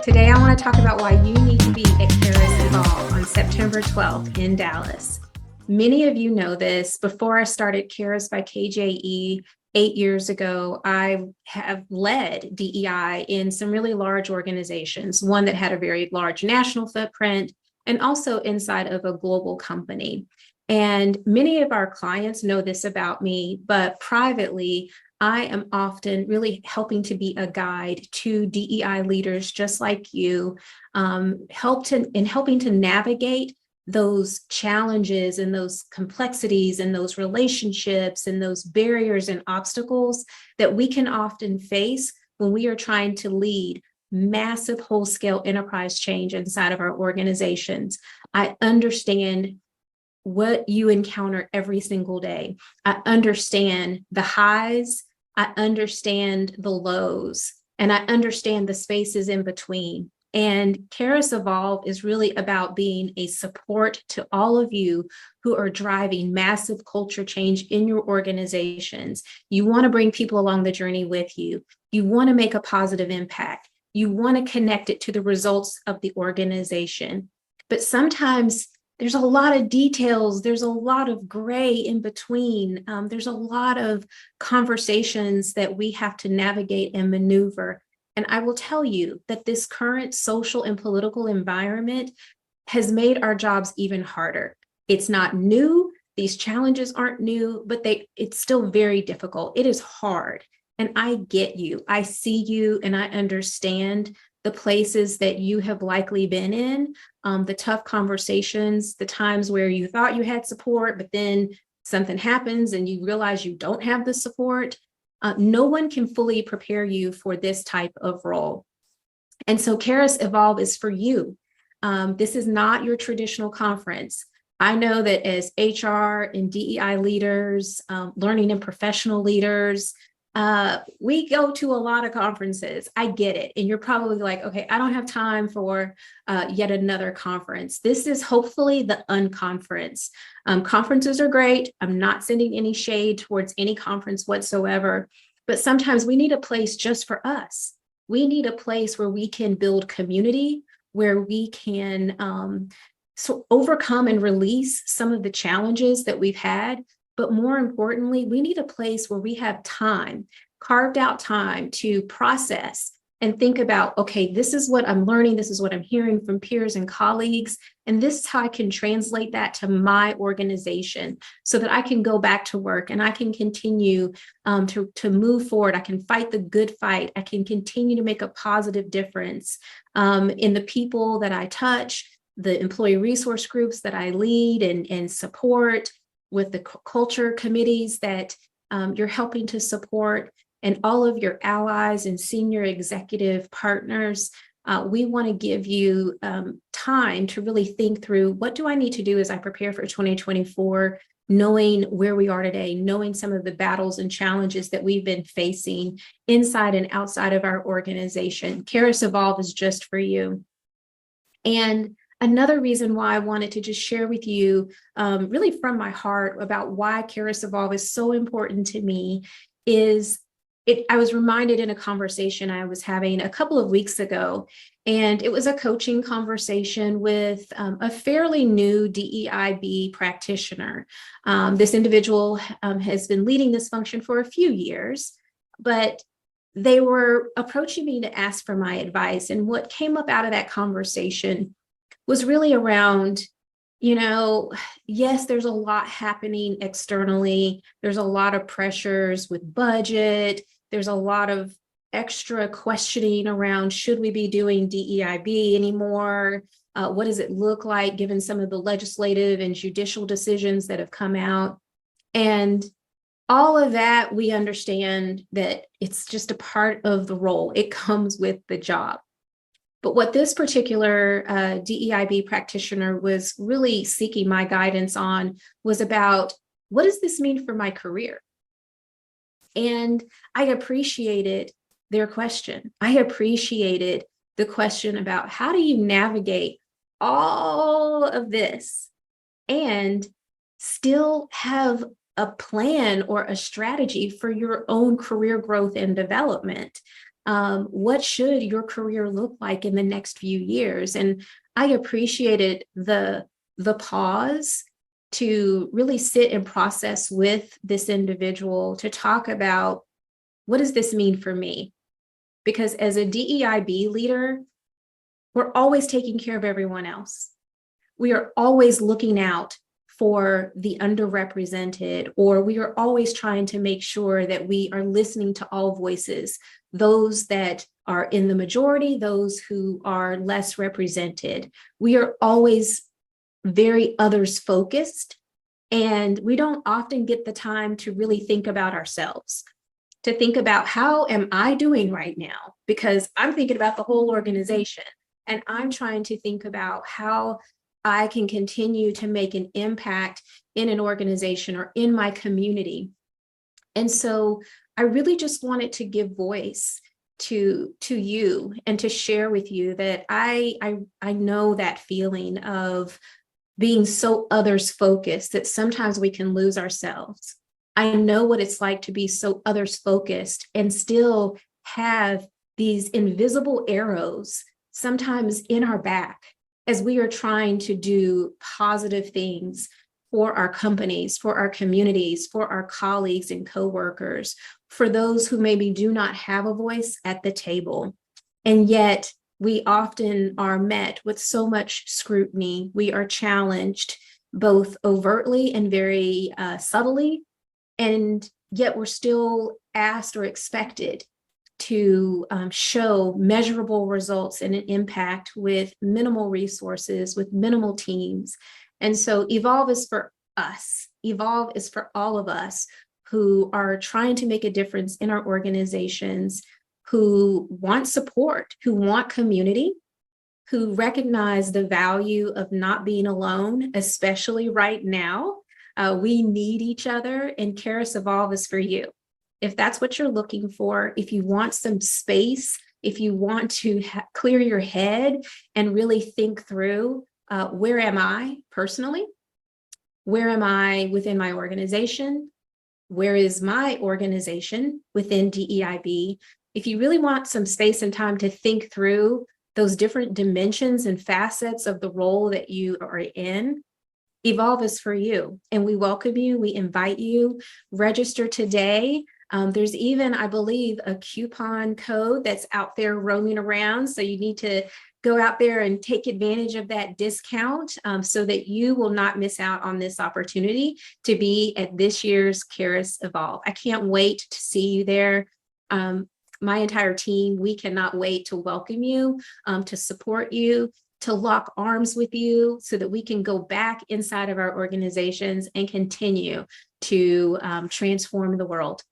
Today, I want to talk about why you need to be at Keirus Evolve on September 12th in Dallas. Many of you know this. Before I started Keirus by KJE 8 years ago, I have led DEI in some really large organizations, one that had a very large national footprint, and also inside of a global company. And many of our clients know this about me, but privately, I am often really helping to be a guide to DEI leaders just like you, helping to navigate those challenges and those complexities and those relationships and those barriers and obstacles that we can often face when we are trying to lead massive whole-scale enterprise change inside of our organizations. I understand what you encounter every single day. I understand the highs, I understand the lows, and I understand the spaces in between. And Keirus Evolve is really about being a support to all of you who are driving massive culture change in your organizations. You want to bring people along the journey with you. You want to make a positive impact. You want to connect it to the results of the organization. But sometimes there's a lot of details. There's a lot of gray in between. There's a lot of conversations that we have to navigate and maneuver. And I will tell you that this current social and political environment has made our jobs even harder. It's not new. These challenges aren't new, but it's still very difficult. It is hard. And I get you. I see you and I understand the places that you have likely been in, the tough conversations, the times where you thought you had support, but then something happens and you realize you don't have the support. No one can fully prepare you for this type of role. And so Keirus Evolve is for you. This is not your traditional conference. I know that as HR and DEI leaders, learning and professional leaders, we go to a lot of conferences. I get it. And you're probably like, okay, I don't have time for yet another conference. This is hopefully the unconference. Conferences are great. I'm not sending any shade towards any conference whatsoever, but sometimes we need a place just for us. We need a place where we can build community, where we can overcome and release some of the challenges that we've had. But more importantly, we need a place where we have time, carved out time to process and think about, okay, this is what I'm learning. This is what I'm hearing from peers and colleagues. And this is how I can translate that to my organization so that I can go back to work and I can continue to move forward. I can fight the good fight. I can continue to make a positive difference in the people that I touch, the employee resource groups that I lead and support, with the culture committees that you're helping to support, and all of your allies and senior executive partners. We want to give you time to really think through, what do I need to do as I prepare for 2024, knowing where we are today, knowing some of the battles and challenges that we've been facing inside and outside of our organization. Keirus Evolve is just for you. And another reason why I wanted to just share with you, really from my heart, about why Keirus Evolve is so important to me is I was reminded in a conversation I was having a couple of weeks ago, and it was a coaching conversation with a fairly new DEIB practitioner. This individual has been leading this function for a few years, but they were approaching me to ask for my advice. And what came up out of that conversation was really around, yes, there's a lot happening externally. There's a lot of pressures with budget. There's a lot of extra questioning around, should we be doing DEIB anymore? What does it look like given some of the legislative and judicial decisions that have come out? And all of that, we understand that it's just a part of the role. It comes with the job. But what this particular DEIB practitioner was really seeking my guidance on was about, what does this mean for my career? And I appreciated their question. I appreciated the question about, how do you navigate all of this and still have a plan or a strategy for your own career growth and development. What should your career look like in the next few years? And I appreciated the pause to really sit and process with this individual to talk about, what does this mean for me? Because as a DEIB leader, we're always taking care of everyone else. We are always looking out for the underrepresented, or we are always trying to make sure that we are listening to all voices, those that are in the majority, those who are less represented. We are always very others focused, and we don't often get the time to really think about ourselves, to think about, how am I doing right now? Because I'm thinking about the whole organization, and I'm trying to think about how I can continue to make an impact in an organization or in my community. And so I really just wanted to give voice to you and to share with you that I know that feeling of being so others focused that sometimes we can lose ourselves. I know what it's like to be so others focused and still have these invisible arrows sometimes in our back as we are trying to do positive things for our companies, for our communities, for our colleagues and coworkers, for those who maybe do not have a voice at the table. And yet we often are met with so much scrutiny. We are challenged both overtly and very subtly, and yet we're still asked or expected to show measurable results and an impact with minimal resources, with minimal teams. And so Evolve is for us. Evolve is for all of us who are trying to make a difference in our organizations, who want support, who want community, who recognize the value of not being alone, especially right now. We need each other, and Keirus Evolve is for you. If that's what you're looking for, if you want some space, if you want to clear your head and really think through, where am I personally? Where am I within my organization? Where is my organization within DEIB? If you really want some space and time to think through those different dimensions and facets of the role that you are in, Evolve is for you. And we welcome you, we invite you, register today. There's even, I believe, a coupon code that's out there roaming around. So you need to go out there and take advantage of that discount, so that you will not miss out on this opportunity to be at this year's Keirus Evolve. I can't wait to see you there. My entire team, we cannot wait to welcome you, to support you, to lock arms with you so that we can go back inside of our organizations and continue to transform the world.